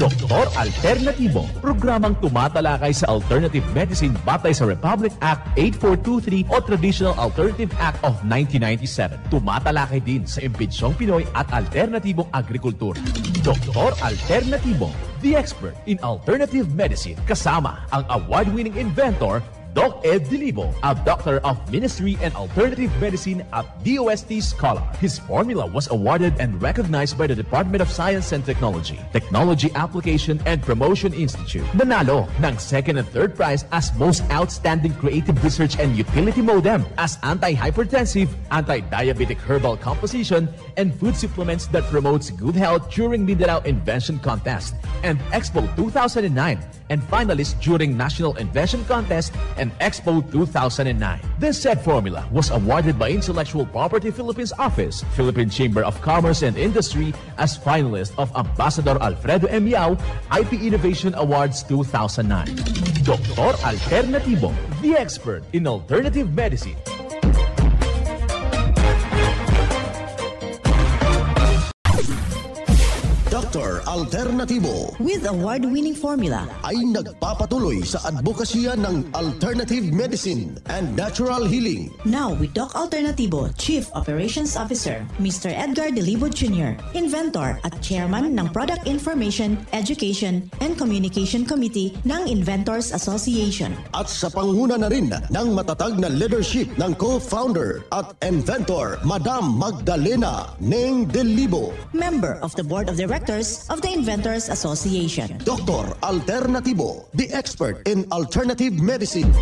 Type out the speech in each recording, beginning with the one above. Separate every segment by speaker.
Speaker 1: Doktor Alternatibo, programang tumatalakay sa alternative medicine batay sa Republic Act 8423 o Traditional Alternative Act of 1997. Tumatalakay din sa imbitsyong Pinoy at alternatibong agrikultura. Doktor Alternatibo, the expert in alternative medicine, kasama ang award-winning inventor Doc Ed Dilibo, a doctor of ministry and alternative medicine at DOST Scholar. His formula was awarded and recognized by the Department of Science and Technology, Technology Application and Promotion Institute. Nanalo ng second and third prize as Most Outstanding Creative Research and Utility Modem, as anti-hypertensive, anti-diabetic herbal composition, and food supplements that promotes good health during Mindanao Invention Contest and Expo 2009, and finalist during National Invention Contest and Expo 2009. This said formula was awarded by Intellectual Property Philippines Office, Philippine Chamber of Commerce and Industry as finalist of Ambassador Alfredo M. Yao IP Innovation Awards 2009. Doktor Alternatibo, the expert in alternative medicine.
Speaker 2: Dr. Alternatibo
Speaker 3: with award-winning formula
Speaker 2: ay nagpapatuloy sa advokasya ng alternative medicine and natural healing.
Speaker 3: Now with Doc Alternatibo, Chief Operations Officer, Mr. Edgar Dilibo Jr., Inventor at Chairman ng Product Information, Education and Communication Committee ng Inventors Association.
Speaker 2: At sa panguna na rin ng matatag na leadership ng co-founder at inventor, Madam Magdalena Neng Dilibo,
Speaker 3: Member of the Board of Directors of the Inventors Association.
Speaker 2: Dr. Alternatibo, the expert in alternative medicine.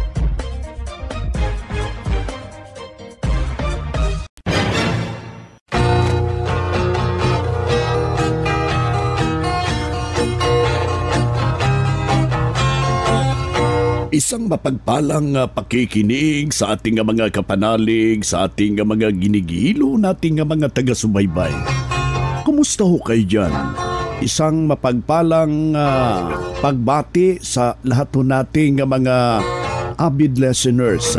Speaker 4: Isang mapagpalang pakikinig sa ating mga kapanalig, sa ating mga ginigilo nating mga taga-subaybay. Kumusta ho kayo dyan? Isang mapagpalang pagbati sa lahat ho nating mga avid listeners.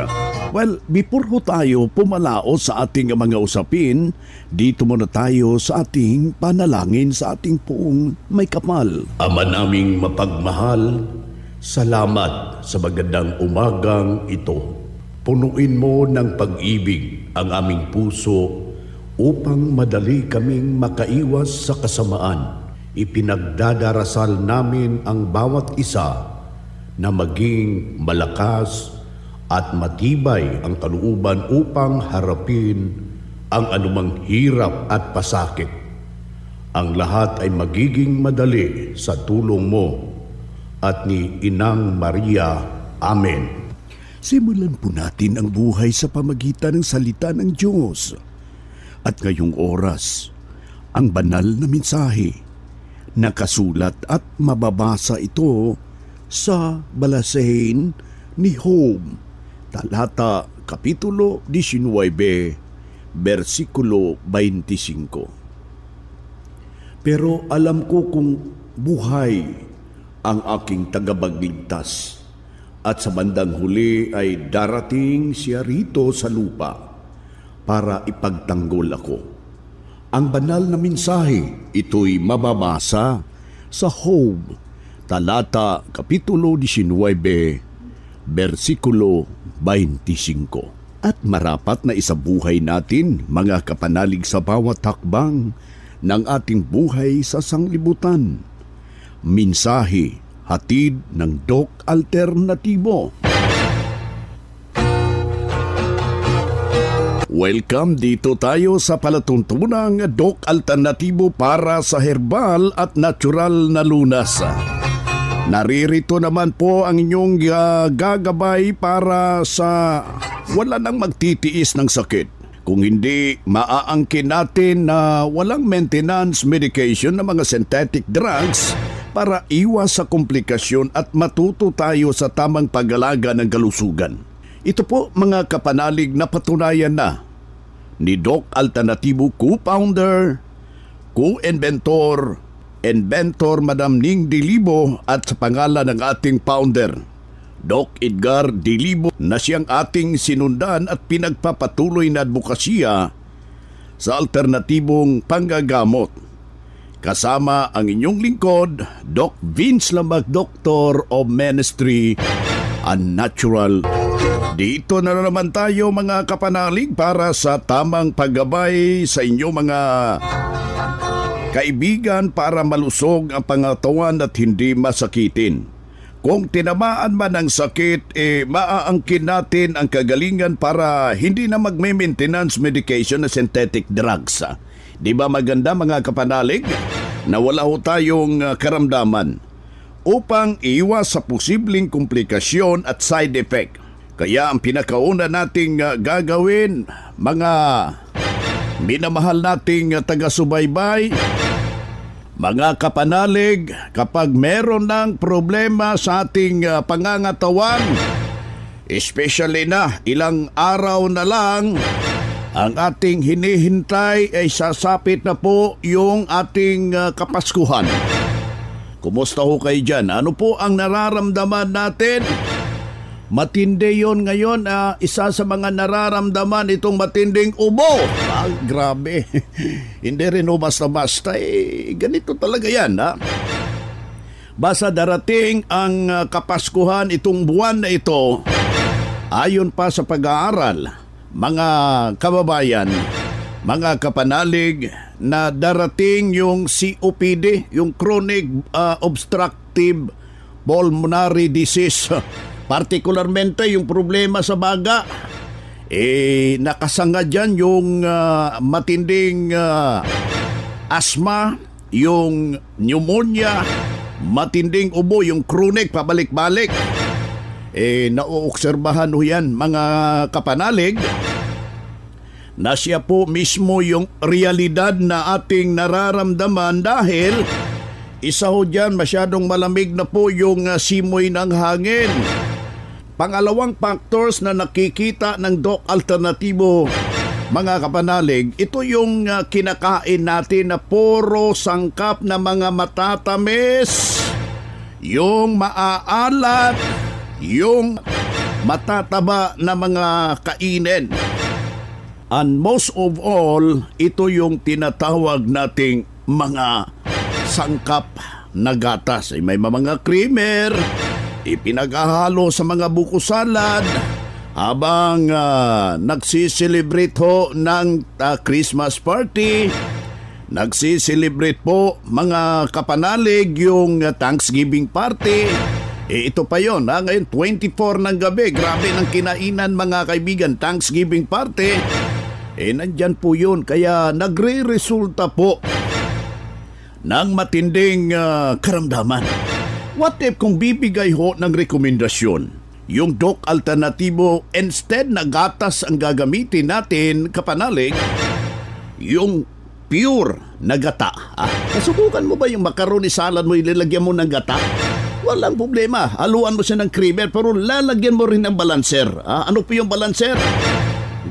Speaker 4: Well, before ho tayo pumalao sa ating mga usapin, dito muna tayo sa ating panalangin sa ating poong may kapal. Ama naming mapagmahal, salamat sa magandang umagang ito. Punuin mo ng pag-ibig ang aming puso upang madali kaming makaiwas sa kasamaan. Ipinagdadarasal namin ang bawat isa na maging malakas at matibay ang kalooban upang harapin ang anumang hirap at pasakit. Ang lahat ay magiging madali sa tulong mo at ni Inang Maria. Amen. Simulan po natin ang buhay sa pamagitan ng salita ng Diyos. At ngayong oras, ang banal na mensahe, nakasulat at mababasa ito sa balasahin ni Job, talata kapitulo 19, versikulo 25. Pero alam ko kung buhay ang aking tagapagligtas, at sa bandang huli ay darating siya rito sa lupa para ipagtanggol ako. Ang banal na mensahe, ito'y mababasa sa Job, talata kapitulo 19, versikulo 25. At marapat na isabuhay natin, mga kapanalig, sa bawat hakbang ng ating buhay sa sanglibutan. Mensahe hatid ng Doc Alternatibo. Welcome dito tayo sa palatuntunang Doc Alternatibo para sa herbal at natural na lunas. Naririto naman po ang inyong gagabay para sa wala nang magtitiis ng sakit. Kung hindi, maaangkin natin na walang maintenance medication ng mga synthetic drugs para iwas sa komplikasyon at matuto tayo sa tamang pag-alaga ng kalusugan. Ito po, mga kapanalig, na patunayan na ni Doc Alternatibo, co-founder, co-inventor, inventor Madam Ning Dilibo, at sa pangalan ng ating founder, Doc Edgar Dilibo, na siyang ating sinundan at pinagpapatuloy na advokasya sa alternatibong panggagamot. Kasama ang inyong lingkod, Doc Vince Lambag, Doctor of Ministry and Natural. Dito na naman tayo mga kapanalig para sa tamang paggabay sa inyong mga kaibigan para malusog ang pangatawan at hindi masakitin. Kung tinamaan man ng sakit, maaangkin natin ang kagalingan para hindi na magme-maintenance medication na synthetic drugs. Di ba maganda mga kapanalig na wala ho tayong karamdaman upang iwas sa posibleng komplikasyon at side effect. Kaya ang pinakauna nating gagawin, mga minamahal nating taga-subaybay, mga kapanalig, kapag meron ng problema sa ating pangangatawan, especially na ilang araw na lang ang ating hinihintay ay sasapit na po yung ating Kapaskuhan. Kumusta ho kayo dyan? Ano po ang nararamdaman natin? Matindi yon ngayon. Isa sa mga nararamdaman itong matinding ubo. Grabe. Hindi rin basta-basta. Ganito talaga yan. Basta darating ang Kapaskuhan itong buwan na ito, ayon pa sa pag-aaral, mga kababayan, mga kapanalig, na darating yung COPD, yung Chronic Obstructive Pulmonary Disease. Partikularmente yung problema sa baga, nakasanga dyan yung matinding asthma, yung pneumonia, matinding ubo, yung chronic, pabalik-balik. Nauobserbahan ho yan mga kapanalig na siya po mismo yung realidad na ating nararamdaman dahil isa ho dyan masyadong malamig na po yung simoy ng hangin. Pangalawang factors na nakikita ng Doc Alternatibo, mga kapanalig, ito yung kinakain natin na puro sangkap na mga matatamis, yung maaalat, yung matataba na mga kainin. And most of all, ito yung tinatawag nating mga sangkap na gatas. May mga creamer, ipinaghahalo sa mga buko salad habang nagsiselebrate ho ng Christmas party, nagsiselebrate po mga kapanalig yung Thanksgiving party. Ito pa yon, ngayon 24 ng gabi, grabe ng kinainan mga kaibigan, Thanksgiving party. Nandyan po yun, kaya nagre-resulta po ng matinding karamdaman. What if kung bibigay ho ng rekomendasyon, yung Doc Alternatibo, instead na gatas ang gagamitin natin, kapanalig, yung pure na gata. Nasubukan mo ba yung macaroni salad mo, ilalagyan mo ng gata? Walang problema. Haluan mo siya ng creamer, pero lalagyan mo rin ng balancer. Ano po yung balancer?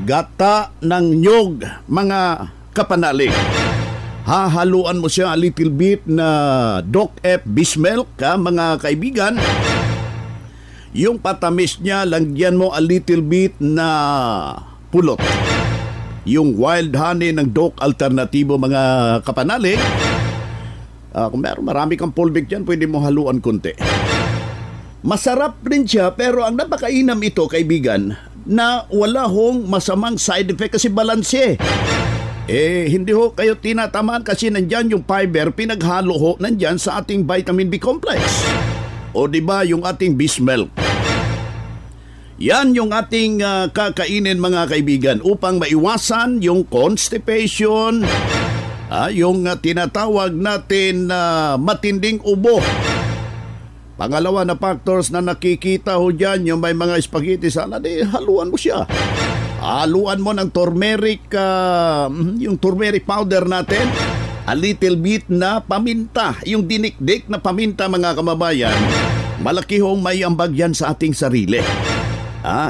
Speaker 4: Gata ng nyog, mga kapanalig. Hahaluan mo siya a little bit na Doc F. Bismilk, mga kaibigan. Yung patamis niya, lagyan mo a little bit na pulot. Yung wild honey ng Doc Alternatibo, mga kapanalig. Kung marami kang pulbig dyan, pwede mo haluan konti. Masarap rin siya, pero ang napakainam ito, kaibigan, na wala hong masamang side effect kasi balanse. Hindi ho kayo tinatamaan kasi nandyan yung fiber, pinaghalo ho nandyan sa ating vitamin B complex. O diba yung ating Bismilk. Yan yung ating kakainin mga kaibigan upang maiwasan yung constipation, yung tinatawag natin na matinding ubo. Pangalawa na factors na nakikita ho dyan, yung may mga spaghetti salad, haluan mo siya. Haluan mo ng turmeric, yung turmeric powder natin, a little bit na paminta, yung dinikdik na paminta mga kamabayan. Malaki hong may ambag yan sa ating sarili.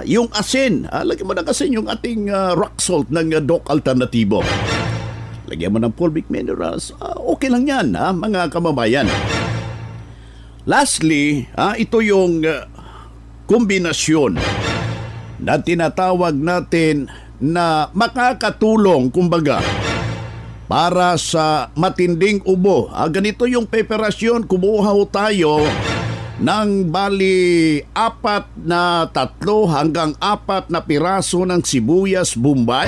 Speaker 4: Yung asin, lagyan mo ng asin yung ating rock salt ng Doc Alternatibo. Lagyan mo ng fulvic minerals, okay lang yan mga kamabayan. Lastly, ito yung kombinasyon na tinatawag natin na makakatulong, kumbaga, para sa matinding ubo. Ganito yung preparasyon. Kumuha ho tayo ng bali 3 hanggang 4 na piraso ng sibuyas Bombay.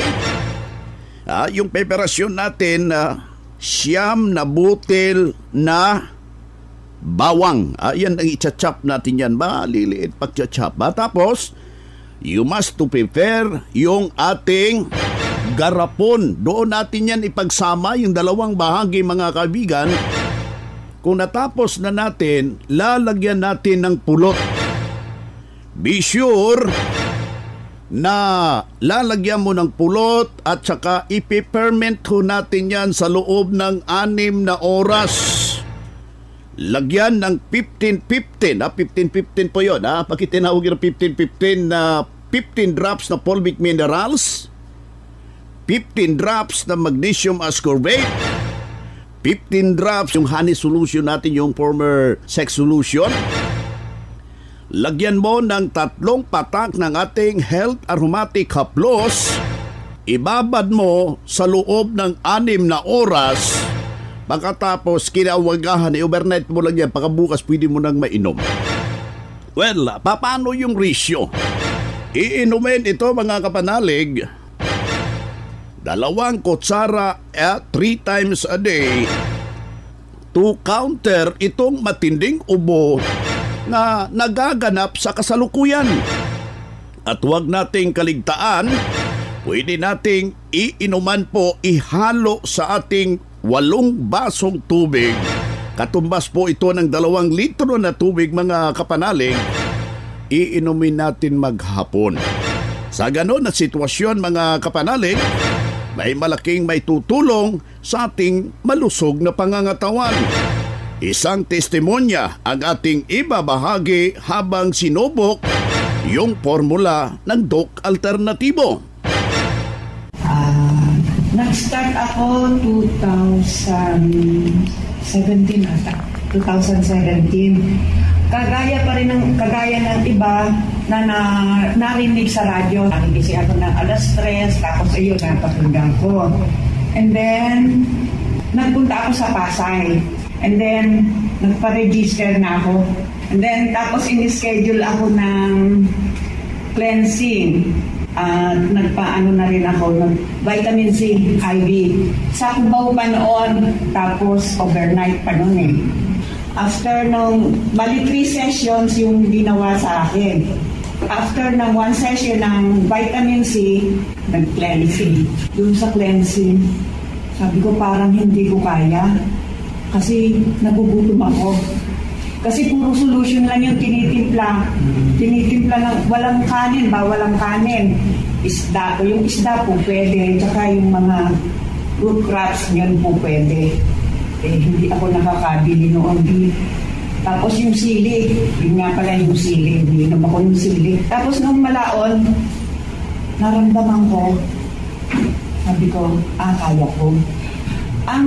Speaker 4: Yung preparasyon natin, 9 na butil na bawang. Yan ang i-chop natin yan. Maliliit pag-chop. Tapos, you must to prepare yung ating garapon. Doon natin yan ipagsama, yung dalawang bahagi, mga kaibigan. Kung natapos na natin, lalagyan natin ng pulot. Be sure na lalagyan mo ng pulot at saka ipiperment ho natin yan sa loob ng 6 na oras. Lagyan ng 15-15. 15-15 po yun. Pag itinawag yung 15-15 na 15 drops na fulvic minerals, 15 drops na magnesium ascorbate, 15 drops yung honey solution natin, yung former sex solution. Lagyan mo ng 3 patak ng ating health aromatic haplos. Ibabad mo sa loob ng 6 na oras. Pagkatapos, kinawagahan, overnight mo lang yan. Pagkabukas, pwede mo nang mainom. Well, paano yung ratio? Iinumin ito, mga kapanalig, 2 kutsara 3 times a day to counter itong matinding ubo na nagaganap sa kasalukuyan. At huwag nating kaligtaan, pwede nating iinuman po, ihalo sa ating 8 basong tubig. Katumbas po ito ng 2 litro na tubig, mga kapanalig. Iinumin natin maghapon. Sa ganon na sitwasyon, mga kapanalig, may malaking may tutulong sa ating malusog na pangangatawan. Isang testimonya ang ating ibabahagi habang sinubok yung formula ng Doc Alternatibo.
Speaker 5: Nag-start ako 2017 ata. 2017. Kagaya ng iba na narinig sa radyo. Nakigising ako ng 3:00, tapos ayun, napakinggan ko. And then, nagpunta ako sa Pasay. And then, nagpa-register na ako. And then, tapos in-schedule ako ng cleansing. Nagpaano na rin ako ng vitamin C, IV. Sa Cubao pa noon, tapos overnight pa noon eh. After nung, bali 3 sessions yung ginawa sa akin. After ng 1 session ng vitamin C, nag-cleansing. Doon sa cleansing, sabi ko parang hindi ko kaya. Kasi nagugutom ako. Kasi puro solution lang yung tinitimpla. Tinitimpla ng walang kanin, walang kanin. Isda, yung isda po pwede, tsaka yung mga root crops, yun po pwede. Hindi ako nakakabili noon. Tapos yung sili, yun nga pala yung sili, inom ako yung sili. Tapos nung malaon, naramdaman ko, sabi ko, kaya ko. Ang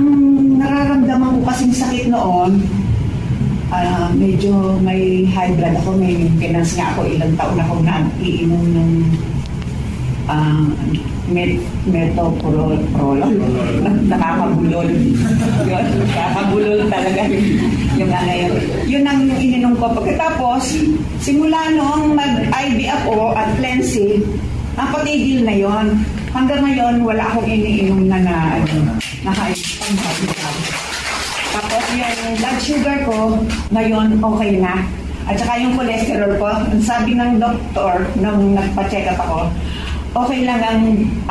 Speaker 5: nararamdaman ko kasing sakit noon, medyo may high blood ako, may maintenance nga ako, ilang taon ako na iinom ng metoprolol. Nakakabulol. Yun, nakakabulol talaga. Yung ano yun. Yun ang ininom ko. Pagkatapos, simula noong mag-IV ako at cleansing, napatigil na yon. Hanggang ngayon, wala akong iniinom na pang-habitat. Tapos yung blood sugar ko, ngayon okay na. At saka yung cholesterol ko, ang sabi ng doktor nung nagpa-check up ako, okay lang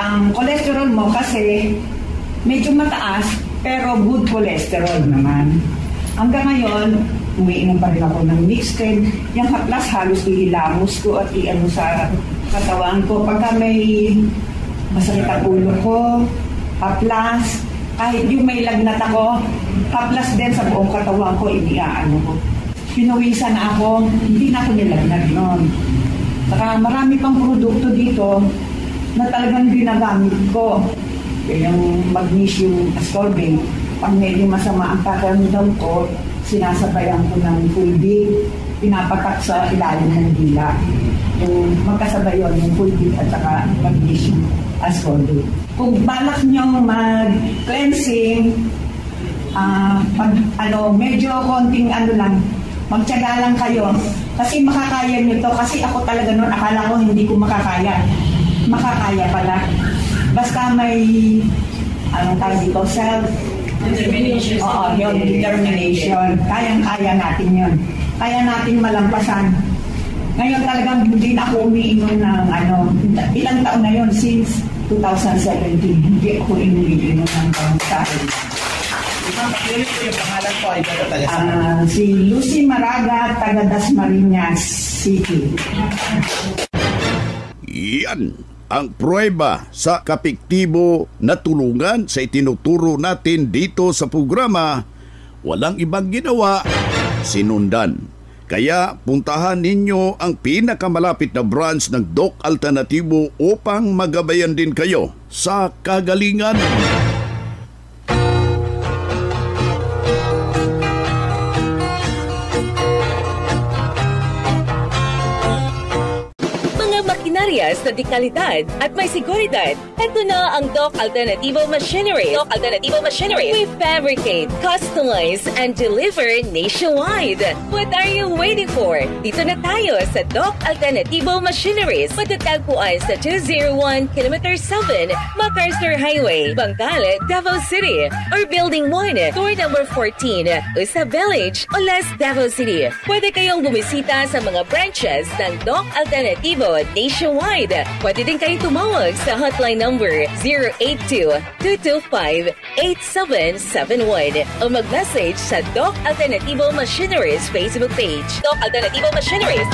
Speaker 5: ang cholesterol mo kasi medyo mataas pero good cholesterol naman. Hanggang ngayon, umiinom pa rin ako ng mixed-cream. Yung haplas halos ihilamos ko at iano sa katawan ko. Pagka may masakit ang ulo ko, haplas, kahit yung may lagnat ako, haplas din sa buong katawan ko, iniaano ko. Pinawisan na ako, hindi na ako nilagnat noon. Saka marami pang produkto dito na talagang ginagamit ko. Yung magnesium ascorbate, pag medyo masama ang pakiramdam ko, sinasabayan ko ng fulvic. pinapatak sa ilalim ng dila. Yung magkasabay yun, yung pulpit at saka mag-issue as follow. Kung balak nyo mag-cleansing, medyo konting lang, magtiyaga lang kayo. Kasi makakaya nyo to. Kasi ako talaga noon, akala ko hindi ko makakaya. Makakaya pala. Basta may, tawag dito, self-determination. Oo, yun, determination. Kayang-kaya natin yun. Kaya natin malampasan. Ngayon talagang hindi na ako umiinom ng ilang taon na yun, since 2017. Hindi ako umiinom ng pangsahin.
Speaker 6: Yung pangalan po ay
Speaker 5: si Lucy Maraga, taga Dasmariñas City.
Speaker 4: Yan ang pruweba sa kapektibo na tulungan sa itinuturo natin dito sa programa. Walang ibang ginawa, sinundan. Kaya puntahan ninyo ang pinakamalapit na branch ng Doc Alternatibo upang magabayan din kayo sa kagalingan.
Speaker 7: Makinarias na dekalidad at may seguridad. Ito na ang Doc Alternativo Machinery. Doc Alternativo Machinery. We fabricate, customize, and deliver nationwide. What are you waiting for? Dito na tayo sa Doc Alternativo Machineries. Matatagpuan sa 201 km 7 MacArthur Highway, Bangkal, Davao City. Or Building 1, Door number 14, Usa Village, Olas, Davao City. Pwede kayong bumisita sa mga branches ng Doc Alternativo nationwide. Pwede din kayong tumawag sa hotline number 082-225-8771 o mag-message sa Doc Alternativo Machineries Facebook page. Doc Alternativo Machineries.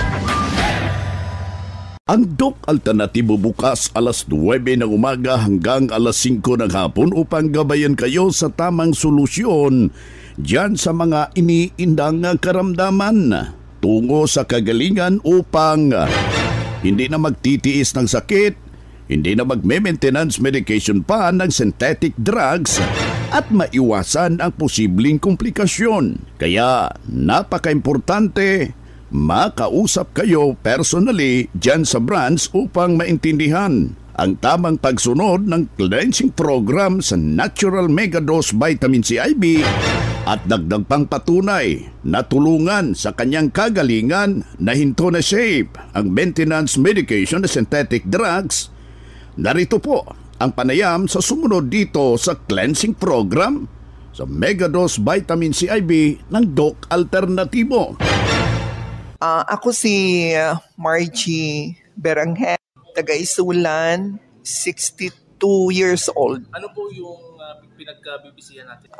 Speaker 4: Ang Doc Alternatibo bukas alas 9 ng umaga hanggang alas 5 ng hapon upang gabayan kayo sa tamang solusyon diyan sa mga iniindang karamdaman tungo sa kagalingan upang hindi na magtitiis ng sakit, hindi na magme-maintenance medication pa ng synthetic drugs at maiwasan ang posibleng komplikasyon. Kaya napaka-importante makausap kayo personally dyan sa branch upang maintindihan ang tamang pagsunod ng cleansing program sa Natural Megadose Vitamin C IV at dagdag pang patunay na tulungan sa kanyang kagalingan na hinto na shape ang maintenance medication na synthetic drugs. Narito po ang panayam sa sumunod dito sa cleansing program sa Megadose Vitamin C IV ng Doc Alternativo.
Speaker 8: Ako si Margie Berangel, taga Isulan, 62 years old.
Speaker 6: Ano po yung pinagka-bibisihan natin?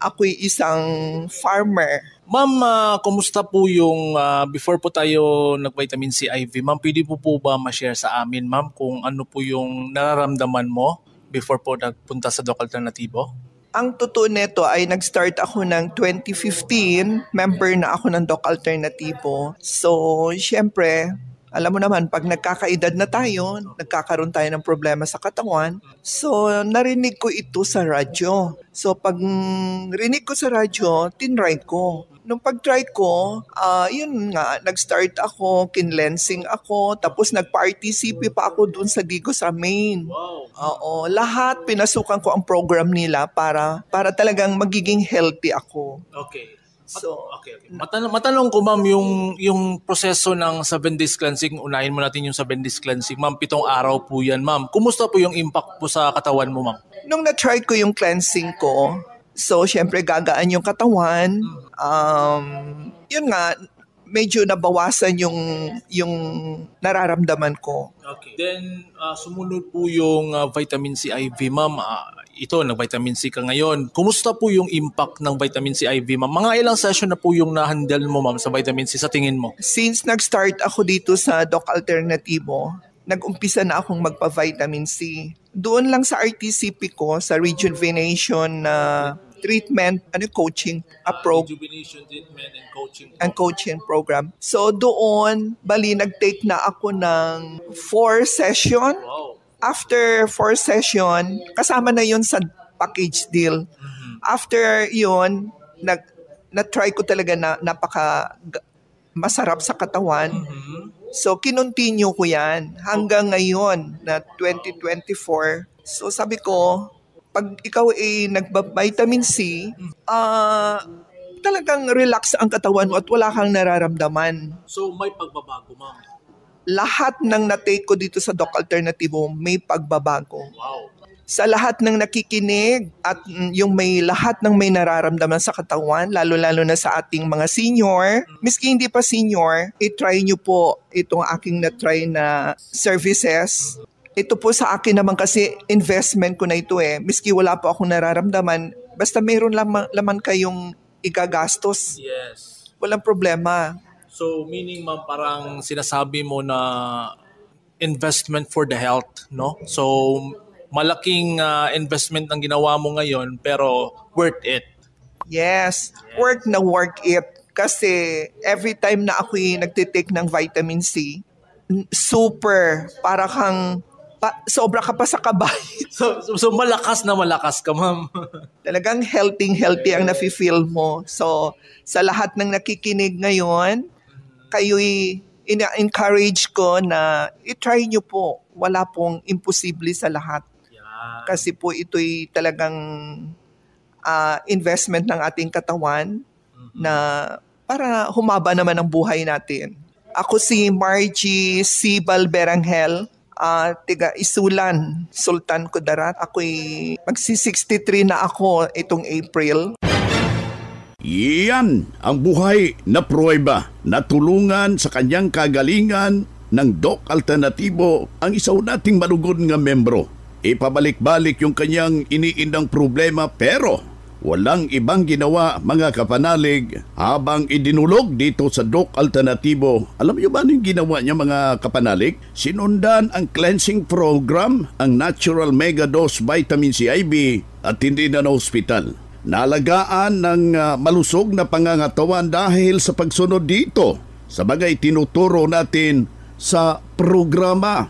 Speaker 8: Ako'y isang farmer.
Speaker 6: Ma'am, kumusta po yung before po tayo nag-vitamin C IV? Ma'am, pwede po ba ma-share sa amin, ma'am, kung ano po yung nararamdaman mo before po nagpunta sa Doc Alternativo?
Speaker 8: Ang totoo nito ay nag-start ako ng 2015. Member na ako ng Doc Alternativo. So, syempre, alam mo naman, pag nagkakaedad na tayo, nagkakaroon tayo ng problema sa katawan. So, narinig ko ito sa radyo. So, pag rinig ko sa radyo, tinry ko. Nung pag-try ko, yun nga, nag-start ako, kinlensing ako, tapos nag-participate pa ako dun sa Digos Amin.
Speaker 6: Wow.
Speaker 8: Oo, lahat pinasukan ko ang program nila para talagang magiging healthy ako.
Speaker 6: Okay.
Speaker 8: So,
Speaker 6: Okay. Matanong ko, ma'am, yung proseso ng 7 days cleansing, unahin mo natin yung 7 days cleansing. Ma'am, 7 araw po yan, ma'am. Kumusta po yung impact po sa katawan mo, ma'am?
Speaker 8: nung na-try ko yung cleansing ko, so syempre gagaan yung katawan. Yun nga, medyo nabawasan yung nararamdaman ko.
Speaker 6: Okay. Then, sumunod po yung vitamin C IV, ma'am. Ito, nag-vitamin C ka ngayon. Kumusta po yung impact ng vitamin C IV, ma'am? Mga ilang session na po yung na-handle mo, ma'am, sa vitamin C sa tingin mo?
Speaker 8: Since nag-start ako dito sa Doc Alternativo, nag-umpisa na akong magpa-vitamin C. Doon lang sa RTCP ko, sa rejuvenation treatment, coaching
Speaker 6: Rejuvenation treatment and
Speaker 8: coaching program. So doon, nag-take na ako ng 4 session.
Speaker 6: Wow.
Speaker 8: After 4 session, kasama na yun sa package deal. After yun, na-try ko talaga na masarap sa katawan. So, kinontinue ko yan hanggang ngayon na 2024. So, sabi ko, pag ikaw ay nagba-vitamin C, talagang relax ang katawan mo at wala kang nararamdaman.
Speaker 6: So, may pagbabago, ma'am?
Speaker 8: Lahat ng na-take ko dito sa Doc Alternativo, may pagbabago.
Speaker 6: Wow.
Speaker 8: Sa lahat ng nakikinig at yung lahat ng may nararamdaman sa katawan, lalo-lalo na sa ating mga senior, miski hindi pa senior, i-try nyo po itong aking na-try na services. Ito po sa akin naman kasi investment ko na ito miski wala po akong nararamdaman, basta mayroon laman kayong igagastos.
Speaker 6: Yes.
Speaker 8: Walang problema.
Speaker 6: So, meaning ma'am, parang sinasabi mo na investment for the health, no? So, malaking investment ang ginawa mo ngayon, pero worth it.
Speaker 8: Yes, worth it. Kasi every time na ako'y nagtitake ng vitamin C, super, para kang, sobra ka pa sa kabay.
Speaker 6: So malakas na malakas ka, ma'am.
Speaker 8: Talagang healthy ang nafe-feel mo. So, sa lahat ng nakikinig ngayon, kayo'y ina-encourage ko na i-try nyo po. Wala pong imposible sa lahat. Yeah. Kasi po ito'y talagang investment ng ating katawan na para humaba naman ang buhay natin. Ako si Margie C. Balberangel, tiga Isulan, Sultan Kudarat. Ako'y magsi-63 na ako itong April.
Speaker 4: Iyan ang buhay na pruweba na tulungan sa kanyang kagalingan ng Doc Alternativo ang isaw nating malugod nga membro. Ipabalik-balik yung kanyang iniindang problema pero walang ibang ginawa mga kapanalig habang idinulog dito sa Doc Alternativo. Alam niyo ba anong ginawa niya mga kapanalig? Sinundan ang cleansing program, ang Natural Mega Dose Vitamin C IV at hindi na hospital. Nalagaan ng malusog na pangangatawan dahil sa pagsunod dito sa bagay tinuturo natin sa programa.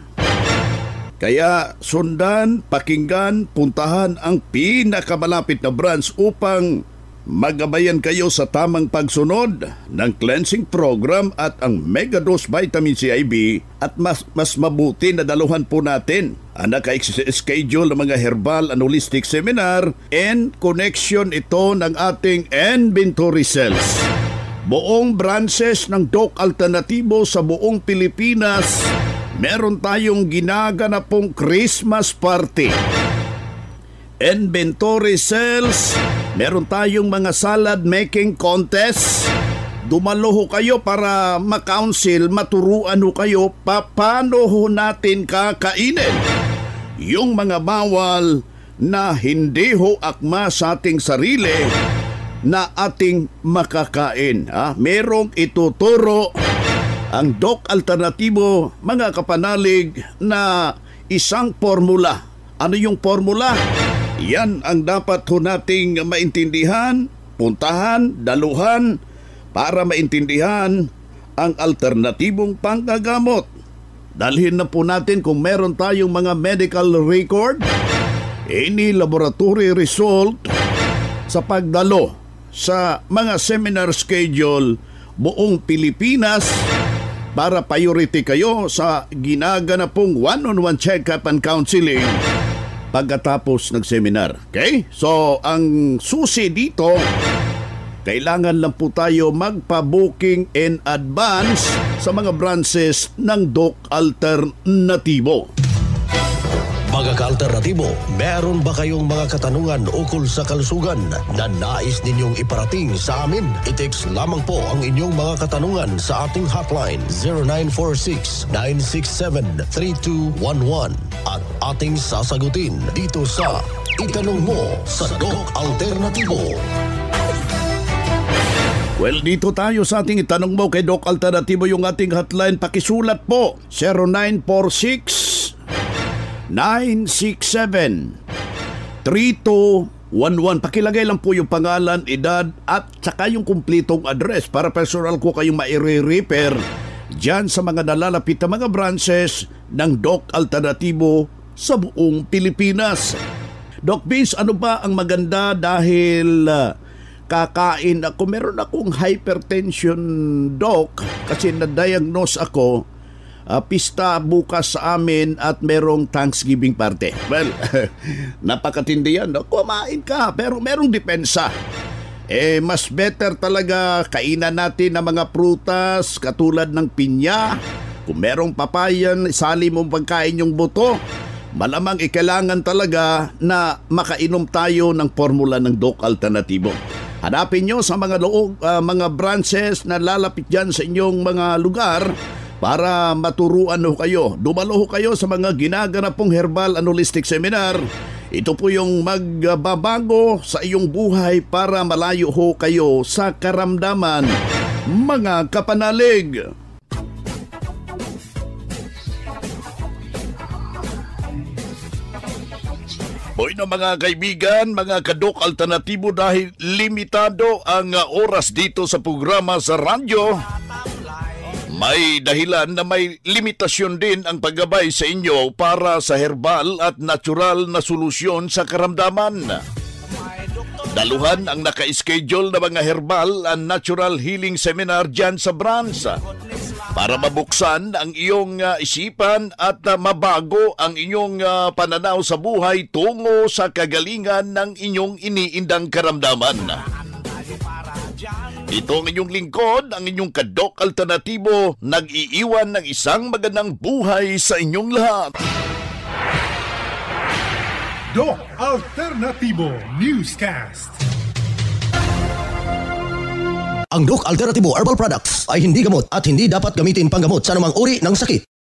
Speaker 4: Kaya sundan, pakinggan, puntahan ang pinakamalapit na branch upang magabayan kayo sa tamang pagsunod ng cleansing program at ang Megadose Vitamin C IV at mas mabuti na daluhan po natin ang naka-schedule ng mga herbal and holistic seminar and connection ito ng ating inventory cells. Buong branches ng Doc Alternativo sa buong Pilipinas, meron tayong ginaganap pong Christmas party. Inventory sales, meron tayong mga salad making contest. Dumalo ho kayo para ma-counsel, maturuan ho kayo paano ho natin kakainin yung mga bawal na hindi ho akma sa ating sarili na ating makakain. Merong ituturo ang Doc Alternativo mga kapanalig na isang formula. Ano yung formula? Yan ang dapat ho nating maintindihan, puntahan, daluhan para maintindihan ang alternatibong panggagamot. Dalhin na po natin kung meron tayong mga medical record, any laboratory result sa pagdalo sa mga seminar schedule buong Pilipinas para priority kayo sa ginaganapong one-on-one check-up and counseling pagkatapos ng seminar. Okay? So, ang susi dito, kailangan lang po tayo magpa-booking in advance sa mga branches ng Doc Alternativo.
Speaker 2: Mga ka-alternatibo, meron ba kayong mga katanungan ukol sa kalusugan na nais ninyong iparating sa amin? I-text lamang po ang inyong mga katanungan sa ating hotline 0946-967-3211 at ating sasagutin dito sa Itanong Mo sa Doc Alternativo.
Speaker 4: Well, dito tayo sa ating Itanong Mo kay Doc Alternativo. Yung ating hotline, pakisulat po 0946-967-3211. Pakilagay lang po yung pangalan, edad at saka yung kumplitong address para personal ko kayong maire-repair dyan sa mga nalalapit na mga branches ng Doc Alternativo sa buong Pilipinas. Doc Vince, ano ba ang maganda dahil kakain ako. Meron akong hypertension, Doc, kasi na-diagnose ako. Pista bukas sa amin at merong Thanksgiving party. Well, napakatindi yan. No? Kumain ka, pero merong depensa. Mas better talaga kainan natin ng mga prutas katulad ng pinya. Kung merong papayan, isali mong pagkain yung buto. Malamang kailangan talaga na makainom tayo ng formula ng Doc Alternativo. Hanapin nyo sa mga mga branches na lalapit dyan sa inyong mga lugar para maturuan ho kayo. Dumalo ho kayo sa mga ginaganapong herbal and holistic seminar. Ito po yung magbabago sa iyong buhay para malayo ho kayo sa karamdaman, mga kapanalig. Hoy na mga kaibigan, mga ka-Doc Alternativo, dahil limitado ang oras dito sa programa sa radyo, may dahilan na may limitasyon din ang paggabay sa inyo para sa herbal at natural na solusyon sa karamdaman. Daluhan ang naka-schedule na mga herbal and natural healing seminar dyan sa branch para mabuksan ang iyong isipan at mabago ang inyong pananaw sa buhay tungo sa kagalingan ng inyong iniindang karamdaman. Ito ang inyong lingkod, ang inyong ka-Doc Alternativo, nag-iiwan ng isang magandang buhay sa inyong lahat.
Speaker 9: Doc Alternativo Newscast.
Speaker 2: Ang Doc Alternativo Herbal Products ay hindi gamot at hindi dapat gamitin panggamot sa anumang uri ng sakit.